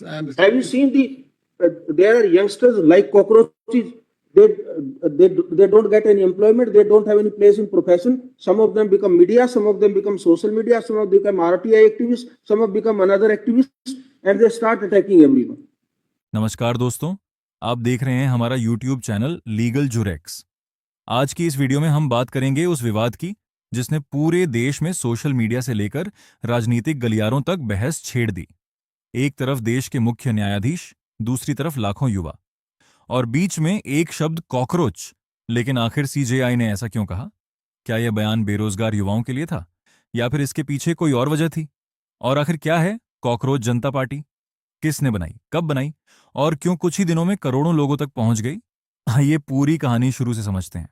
Have you seen there are youngsters like cockroaches. They don't get any employment. They don't have any place in profession. Some of them become media. Some of them become social media. Some of them become RTI activists. Some have become another activists, and they start attacking everyone. नमस्कार दोस्तों, आप देख रहे हैं हमारा YouTube channel legal जुरेक्स। आज की इस वीडियो में हम बात करेंगे उस विवाद की जिसने पूरे देश में सोशल मीडिया से लेकर राजनीतिक गलियारों तक बहस छेड़ दी। एक तरफ देश के मुख्य न्यायाधीश, दूसरी तरफ लाखों युवा, और बीच में एक शब्द कॉकरोच। लेकिन आखिर सीजेआई ने ऐसा क्यों कहा? क्या यह बयान बेरोजगार युवाओं के लिए था या फिर इसके पीछे कोई और वजह थी? और आखिर क्या है कॉकरोच जनता पार्टी? किसने बनाई, कब बनाई और क्यों कुछ ही दिनों में करोड़ों लोगों तक पहुंच गई? आइए पूरी कहानी शुरू से समझते हैं।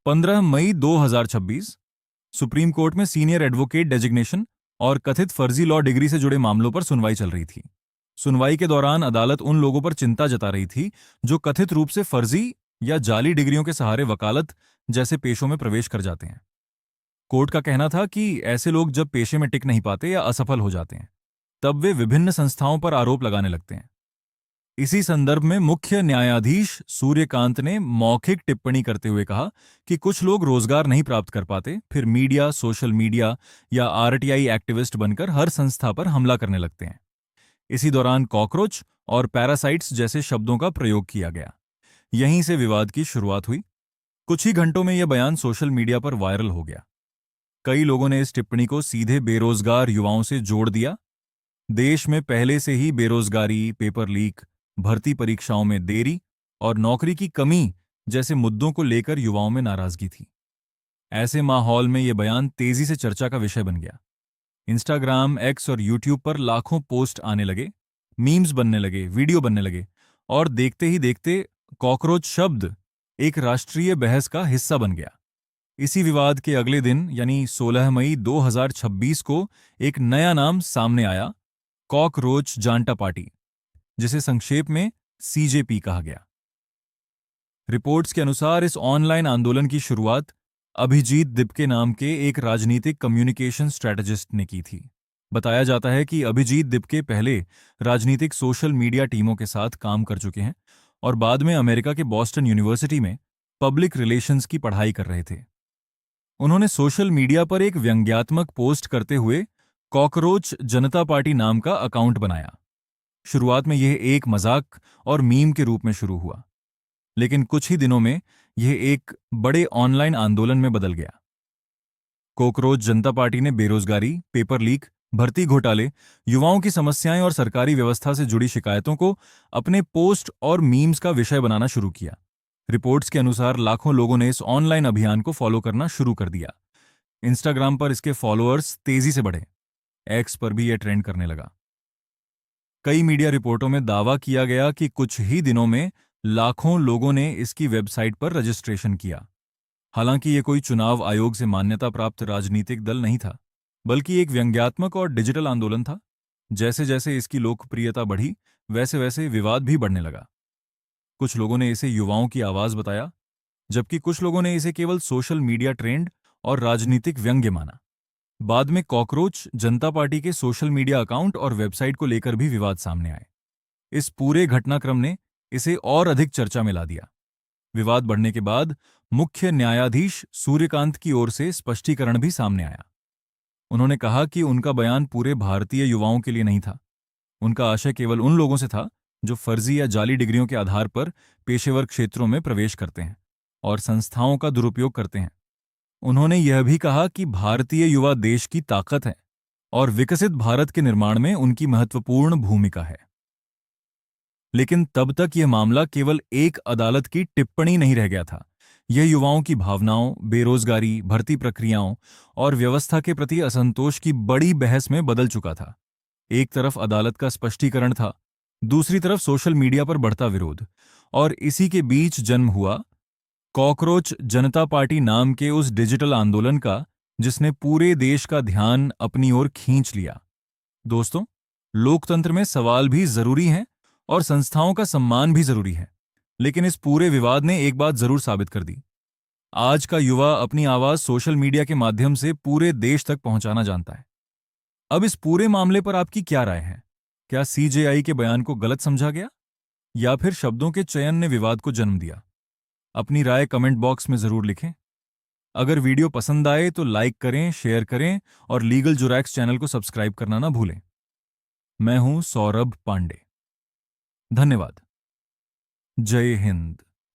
15 मई 2026 सुप्रीम कोर्ट में सीनियर एडवोकेट डेजिग्नेशन और कथित फर्जी लॉ डिग्री से जुड़े मामलों पर सुनवाई चल रही थी। सुनवाई के दौरान अदालत उन लोगों पर चिंता जता रही थी जो कथित रूप से फर्जी या जाली डिग्रियों के सहारे वकालत जैसे पेशों में प्रवेश कर जाते हैं। कोर्ट का कहना था कि ऐसे लोग जब पेशे में टिक नहीं पाते या असफल हो जाते हैं, तब वे विभिन्न संस्थाओं पर आरोप लगाने लगते हैं। इसी संदर्भ में मुख्य न्यायाधीश सूर्यकांत ने मौखिक टिप्पणी करते हुए कहा कि कुछ लोग रोजगार नहीं प्राप्त कर पाते, फिर मीडिया, सोशल मीडिया या आरटीआई एक्टिविस्ट बनकर हर संस्था पर हमला करने लगते हैं। इसी दौरान कॉकरोच और पैरासाइट्स जैसे शब्दों का प्रयोग किया गया। यहीं से विवाद की शुरुआत हुई। कुछ ही घंटों में यह बयान सोशल मीडिया पर वायरल हो गया। कई लोगों ने इस टिप्पणी को सीधे बेरोजगार युवाओं से जोड़ दिया। देश में पहले से ही बेरोजगारी, पेपर लीक, भर्ती परीक्षाओं में देरी और नौकरी की कमी जैसे मुद्दों को लेकर युवाओं में नाराजगी थी। ऐसे माहौल में यह बयान तेजी से चर्चा का विषय बन गया। इंस्टाग्राम, एक्स और यूट्यूब पर लाखों पोस्ट आने लगे, मीम्स बनने लगे, वीडियो बनने लगे और देखते ही देखते कॉकरोच शब्द एक राष्ट्रीय बहस का हिस्सा बन गया। इसी विवाद के अगले दिन यानी 16 मई 2026 को एक नया नाम सामने आया, कॉकरोच जानटा पार्टी, जिसे संक्षेप में सीजेपी कहा गया। रिपोर्ट्स के अनुसार इस ऑनलाइन आंदोलन की शुरुआत अभिजीत दिपके नाम के एक राजनीतिक कम्युनिकेशन स्ट्रैटेजिस्ट ने की थी। बताया जाता है कि अभिजीत दिपके पहले राजनीतिक सोशल मीडिया टीमों के साथ काम कर चुके हैं और बाद में अमेरिका के बॉस्टन यूनिवर्सिटी में पब्लिक रिलेशंस की पढ़ाई कर रहे थे। उन्होंने सोशल मीडिया पर एक व्यंग्यात्मक पोस्ट करते हुए कॉकरोच जनता पार्टी नाम का अकाउंट बनाया। शुरुआत में यह एक मजाक और मीम के रूप में शुरू हुआ, लेकिन कुछ ही दिनों में यह एक बड़े ऑनलाइन आंदोलन में बदल गया। कॉकरोच जनता पार्टी ने बेरोजगारी, पेपर लीक, भर्ती घोटाले, युवाओं की समस्याएं और सरकारी व्यवस्था से जुड़ी शिकायतों को अपने पोस्ट और मीम्स का विषय बनाना शुरू किया। रिपोर्ट्स के अनुसार लाखों लोगों ने इस ऑनलाइन अभियान को फॉलो करना शुरू कर दिया। इंस्टाग्राम पर इसके फॉलोअर्स तेजी से बढ़े, एक्स पर भी यह ट्रेंड करने लगा। कई मीडिया रिपोर्टों में दावा किया गया कि कुछ ही दिनों में लाखों लोगों ने इसकी वेबसाइट पर रजिस्ट्रेशन किया। हालांकि यह कोई चुनाव आयोग से मान्यता प्राप्त राजनीतिक दल नहीं था, बल्कि एक व्यंग्यात्मक और डिजिटल आंदोलन था। जैसे जैसे इसकी लोकप्रियता बढ़ी, वैसे वैसे विवाद भी बढ़ने लगा। कुछ लोगों ने इसे युवाओं की आवाज बताया, जबकि कुछ लोगों ने इसे केवल सोशल मीडिया ट्रेंड और राजनीतिक व्यंग्य माना। बाद में कॉकरोच जनता पार्टी के सोशल मीडिया अकाउंट और वेबसाइट को लेकर भी विवाद सामने आए। इस पूरे घटनाक्रम ने इसे और अधिक चर्चा में ला दिया। विवाद बढ़ने के बाद मुख्य न्यायाधीश सूर्यकांत की ओर से स्पष्टीकरण भी सामने आया। उन्होंने कहा कि उनका बयान पूरे भारतीय युवाओं के लिए नहीं था। उनका आशय केवल उन लोगों से था जो फर्जी या जाली डिग्रियों के आधार पर पेशेवर क्षेत्रों में प्रवेश करते हैं और संस्थाओं का दुरुपयोग करते हैं। उन्होंने यह भी कहा कि भारतीय युवा देश की ताकत है और विकसित भारत के निर्माण में उनकी महत्वपूर्ण भूमिका है। लेकिन तब तक यह मामला केवल एक अदालत की टिप्पणी नहीं रह गया था। यह युवाओं की भावनाओं, बेरोजगारी, भर्ती प्रक्रियाओं और व्यवस्था के प्रति असंतोष की बड़ी बहस में बदल चुका था। एक तरफ अदालत का स्पष्टीकरण था, दूसरी तरफ सोशल मीडिया पर बढ़ता विरोध, और इसी के बीच जन्म हुआ कॉकरोच जनता पार्टी नाम के उस डिजिटल आंदोलन का जिसने पूरे देश का ध्यान अपनी ओर खींच लिया। दोस्तों, लोकतंत्र में सवाल भी जरूरी हैं और संस्थाओं का सम्मान भी जरूरी है, लेकिन इस पूरे विवाद ने एक बात जरूर साबित कर दी। आज का युवा अपनी आवाज सोशल मीडिया के माध्यम से पूरे देश तक पहुंचाना जानता है। अब इस पूरे मामले पर आपकी क्या राय है? क्या सीजेआई के बयान को गलत समझा गया या फिर शब्दों के चयन ने विवाद को जन्म दिया? अपनी राय कमेंट बॉक्स में जरूर लिखें। अगर वीडियो पसंद आए तो लाइक करें, शेयर करें और लीगल जुरैक्स चैनल को सब्सक्राइब करना ना भूलें। मैं हूं सौरभ पांडे। धन्यवाद। जय हिंद।